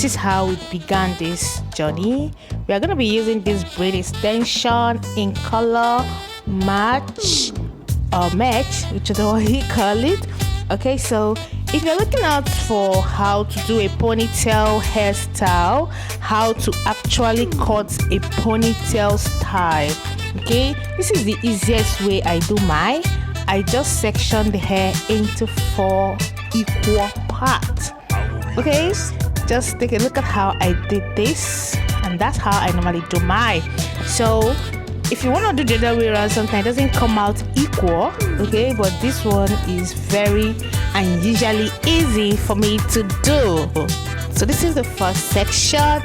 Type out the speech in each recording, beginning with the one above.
this is how we began this journey. We are going to be using this braid extension in color match or match, which is what he call it. Okay, so if you're looking out for how to do a ponytail hairstyle, how to actually cut a ponytail style, okay, this is the easiest way I do mine. I just section the hair into 4 equal parts. Okay, just take a look at how I did this, and that's how I normally do mine. So if you want to do the other way around, sometimes it doesn't come out equal, okay, but this one is very unusually easy for me to do. So this is the first section,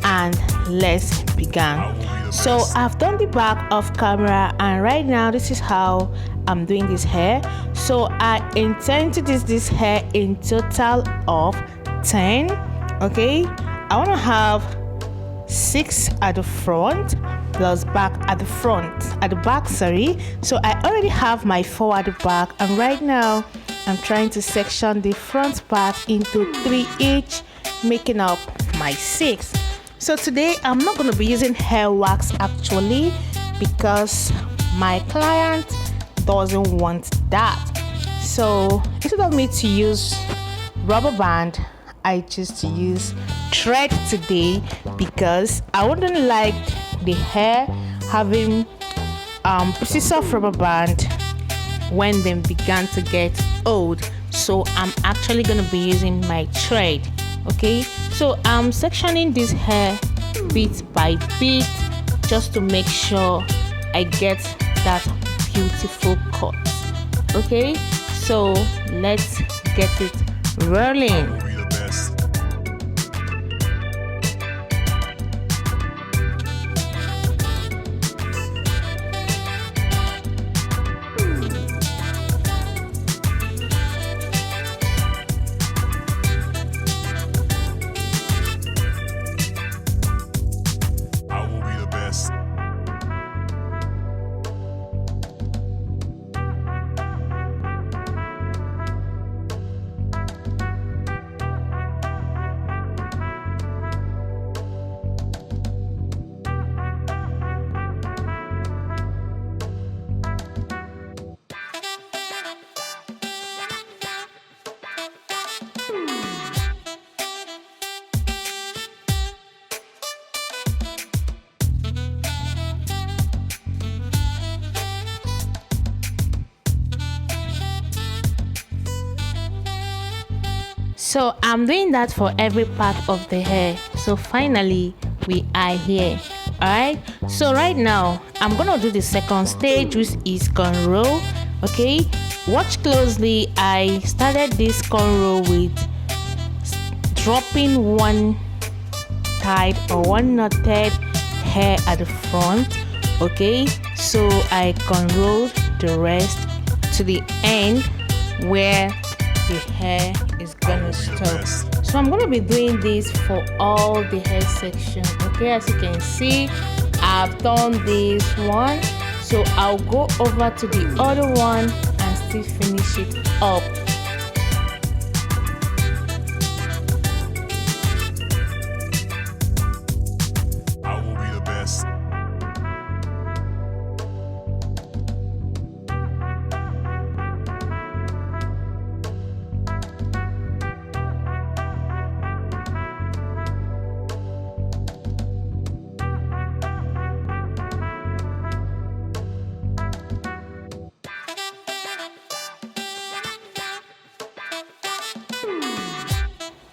and let's begin. So I've done the back off camera, and right now this is how I'm doing this hair. So I intend to do this hair in total of 10. Okay, I want to have 6 at the front plus back at the back, sorry. So I already have my 4 at the back, and right now I'm trying to section the front part into 3 each, making up my 6. So today I'm not going to be using hair wax actually, because my client doesn't want that. So instead of me to use rubber band, I choose to use thread today, because I wouldn't like the hair having pieces of rubber band when they began to get old. So I'm actually going to be using my thread. Okay, so I'm sectioning this hair bit by bit just to make sure I get that beautiful cut. Okay, so let's get it rolling. So I'm doing that for every part of the hair. So finally we are here. Alright, so right now I'm gonna do the second stage, which is cornrow. Okay, watch closely. I started this cornrow with dropping one tied or one knotted hair at the front. Okay, so I cornrowed the rest to the end where the hair is gonna stop. So I'm gonna be doing this for all the hair section. Okay, as you can see, I've done this one, so I'll go over to the other one and still finish it up.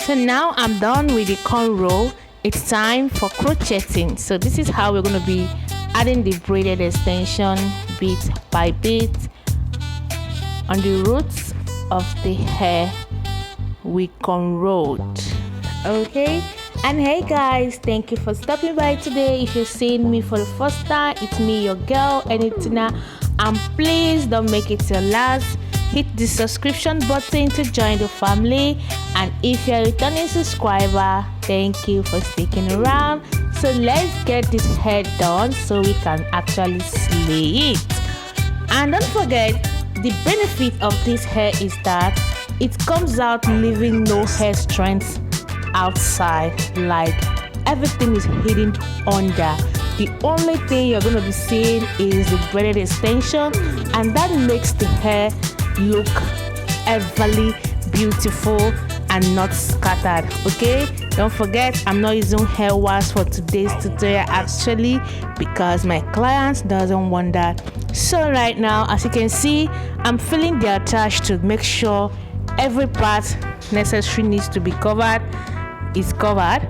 So now I'm done with the cornrow. It's time for crocheting. So this is how we're going to be adding the braided extension bit by bit on the roots of the hair we cornrowed. Okay, and hey guys, thank you for stopping by today. If you're seeing me for the first time, it's me, your girl Enitina, and please don't make it your last. Hit the subscription button to join the family, and if you're a returning subscriber, thank you for sticking around. So let's get this hair done so we can actually slay it. And don't forget, the benefit of this hair is that it comes out leaving no hair strands outside, like everything is hidden under. The only thing you're going to be seeing is the braided extension, and that makes the hair look everly beautiful and not scattered. Okay, don't forget, I'm not using hair wax for today's tutorial actually, because my clients doesn't want that. So right now, as you can see, I'm filling the attach to make sure every part necessary needs to be covered is covered,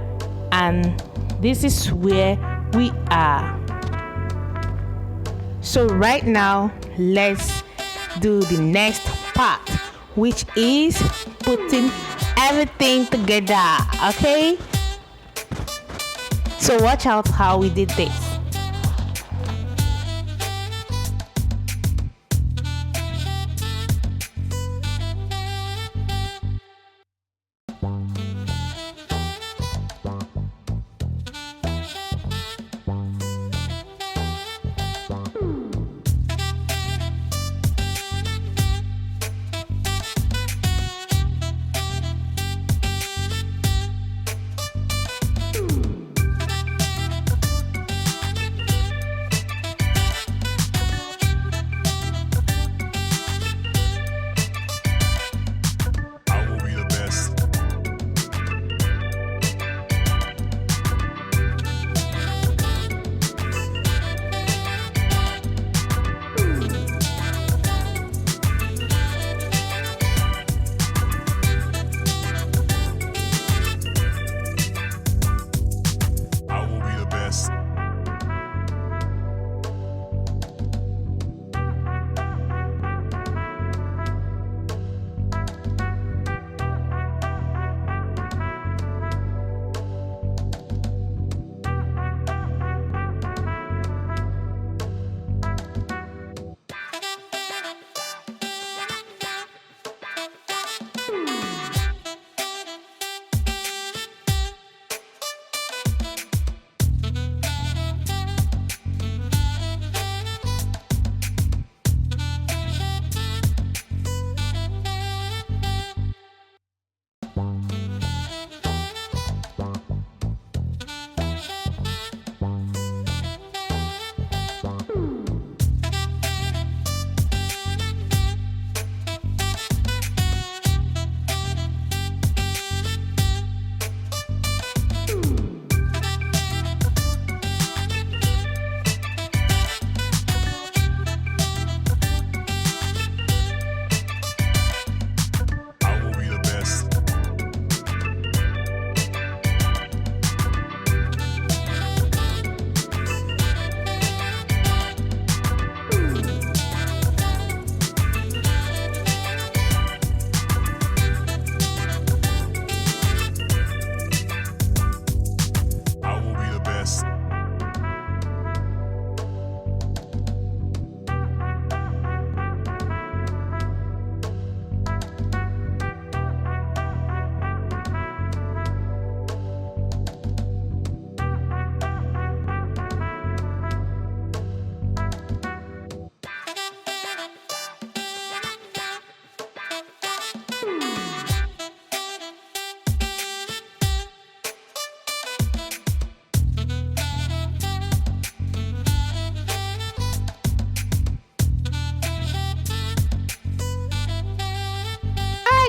and this is where we are. So right now, let's do the next part, which is putting everything together. Okay, so watch out how we did this.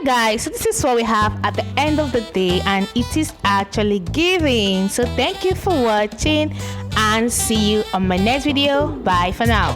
Guys, so this is what we have at the end of the day, and it is actually giving. So thank you for watching, and see you on my next video. Bye for now.